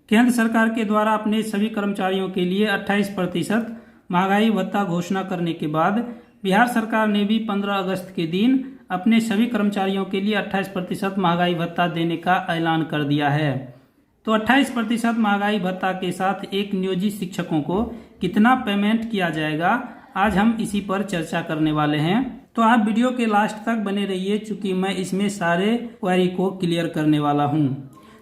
केंद्र सरकार के द्वारा अपने सभी कर्मचारियों के लिए 28% महंगाई भत्ता घोषणा करने के बाद बिहार सरकार ने भी 15 अगस्त के दिन अपने सभी कर्मचारियों के लिए 28% महंगाई भत्ता देने का ऐलान कर दिया है। तो 28% महंगाई भत्ता के साथ एक नियोजित शिक्षकों को कितना पेमेंट किया जाएगा, आज हम इसी पर चर्चा करने वाले हैं। तो आप वीडियो के लास्ट तक बने रहिए, चूंकि मैं इसमें सारे क्वेरी को क्लियर करने वाला हूं।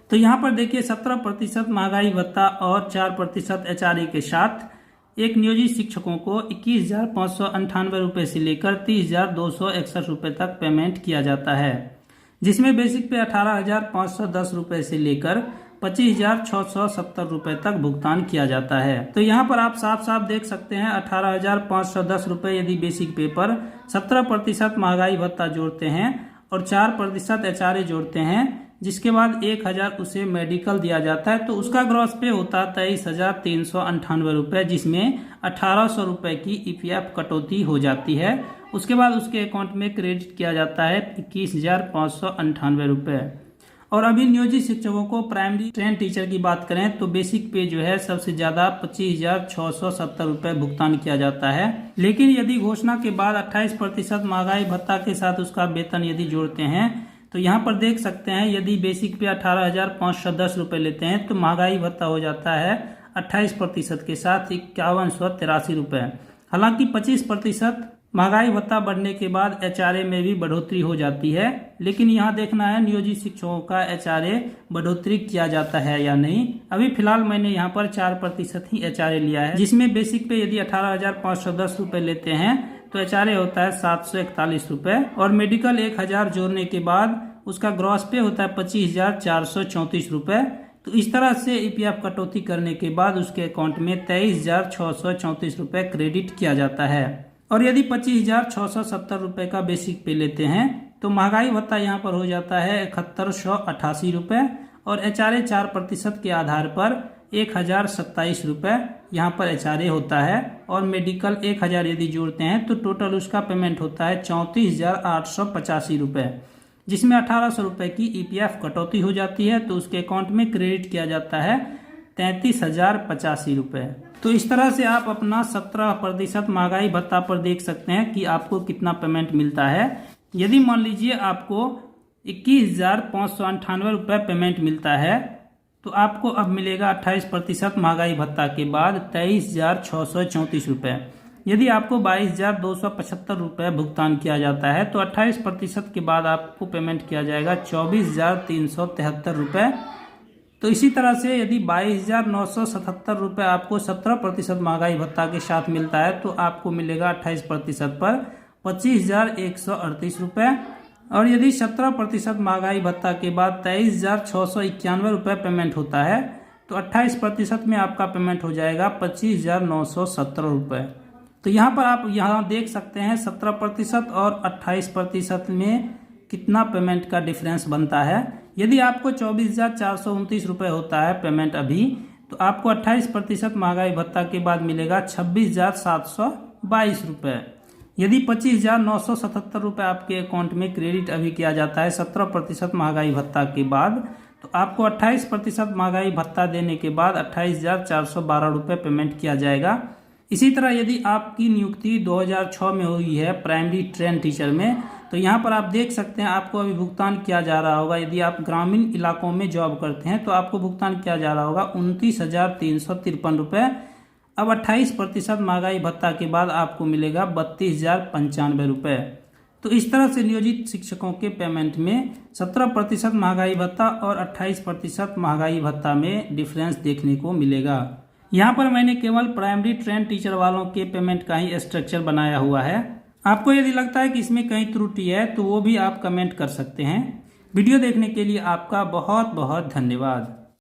तो यहाँ पर देखिए 17% महंगाई भत्ता और 4% HRA के साथ एक नियोजित शिक्षकों को 21,598 रुपये से लेकर 30,261 रुपये तक पेमेंट किया जाता है, जिसमें बेसिक पे 18,510 रुपये से लेकर 25,670 रुपये तक भुगतान किया जाता है। तो यहाँ पर आप साफ साफ देख सकते हैं 18,510 रुपये यदि बेसिक पे पर 17% महंगाई भत्ता जोड़ते हैं और 4% HRA जोड़ते हैं, जिसके बाद 1,000 उसे मेडिकल दिया जाता है, तो उसका ग्रॉस पे होता है 23,398 रुपये, जिसमें 1,800 रुपये की EPF कटौती हो जाती है। उसके बाद उसके अकाउंट में क्रेडिट किया जाता है 21,598 रुपये। और अभी नियोजित शिक्षकों को प्राइमरी ट्रेन टीचर की बात करें तो बेसिक पे जो है सबसे ज्यादा 25,670 रुपये भुगतान किया जाता है। लेकिन यदि घोषणा के बाद 28% महंगाई भत्ता के साथ उसका वेतन यदि जोड़ते हैं तो यहाँ पर देख सकते हैं यदि बेसिक पे 18,510 रुपये लेते हैं तो महंगाई भत्ता हो जाता है 28% के साथ 5,183 रुपये। हालांकि 25% महंगाई भत्ता बढ़ने के बाद HRA में भी बढ़ोतरी हो जाती है, लेकिन यहाँ देखना है नियोजित शिक्षकों का HRA बढ़ोतरी किया जाता है या नहीं। अभी फिलहाल मैंने यहाँ पर 4% ही HRA लिया है, जिसमें बेसिक पे यदि 18,510 रुपये लेते हैं तो HRA होता है 741 रुपये और मेडिकल 1,000 जोड़ने के बाद उसका ग्रॉस पे होता है 25,434 रुपये। तो इस तरह से EPF कटौती करने के बाद उसके अकाउंट में 23,634 रुपये क्रेडिट किया जाता है। और यदि 25,670 रुपये का बेसिक पे लेते हैं तो महंगाई भत्ता यहाँ पर हो जाता है 7,188 रुपये और HRA 4% के आधार पर 1,027 रुपये यहाँ पर HRA होता है और मेडिकल 1,000 यदि जोड़ते हैं तो टोटल उसका पेमेंट होता है 34,885 रुपये, जिसमें 1,800 रुपये की EPF कटौती हो जाती है, तो उसके अकाउंट में क्रेडिट किया जाता है 33,085 रुपये। तो इस तरह से आप अपना 17% महंगाई भत्ता पर देख सकते हैं कि आपको कितना पेमेंट मिलता है। यदि मान लीजिए आपको 21,598 रुपये पेमेंट मिलता है तो आपको अब मिलेगा 28% महंगाई भत्ता के बाद 23,634 रुपये। यदि आपको 22,275 रुपये भुगतान किया जाता है तो 28% के बाद आपको पेमेंट किया जाएगा 24,373 रुपये। तो इसी तरह से यदि 22,977 रुपये आपको 17% महंगाई भत्ता के साथ मिलता है तो आपको मिलेगा 28% पर 25,138 रुपये। और यदि 17% महंगाई भत्ता के बाद 23,691 रुपये पेमेंट होता है तो 28% में आपका पेमेंट हो जाएगा 25,917 रुपये। तो यहाँ पर आप यहाँ देख सकते हैं 17% और 28% में कितना पेमेंट का डिफरेंस बनता है। यदि आपको 24,429 रुपये होता है पेमेंट अभी, तो आपको 28% महंगाई भत्ता के बाद मिलेगा 26,722 रुपये। यदि 25,977 रुपये आपके अकाउंट में क्रेडिट अभी किया जाता है 17% महंगाई भत्ता के बाद, तो आपको 28% महंगाई भत्ता देने के बाद 28,412 रुपये पेमेंट किया जाएगा। इसी तरह यदि आपकी नियुक्ति 2006 में हुई है प्राइमरी ट्रेन टीचर में, तो यहाँ पर आप देख सकते हैं आपको अभी भुगतान किया जा रहा होगा। यदि आप ग्रामीण इलाकों में जॉब करते हैं तो आपको भुगतान किया जा रहा होगा 29,353 रुपये। अब 28% महंगाई भत्ता के बाद आपको मिलेगा 32,095 रुपये। तो इस तरह से नियोजित शिक्षकों के पेमेंट में 17% महंगाई भत्ता और 28% महंगाई भत्ता में डिफरेंस देखने को मिलेगा। यहाँ पर मैंने केवल प्राइमरी ट्रेन टीचर वालों के पेमेंट का ही स्ट्रक्चर बनाया हुआ है। आपको यदि लगता है कि इसमें कहीं त्रुटि है तो वो भी आप कमेंट कर सकते हैं। वीडियो देखने के लिए आपका बहुत बहुत धन्यवाद।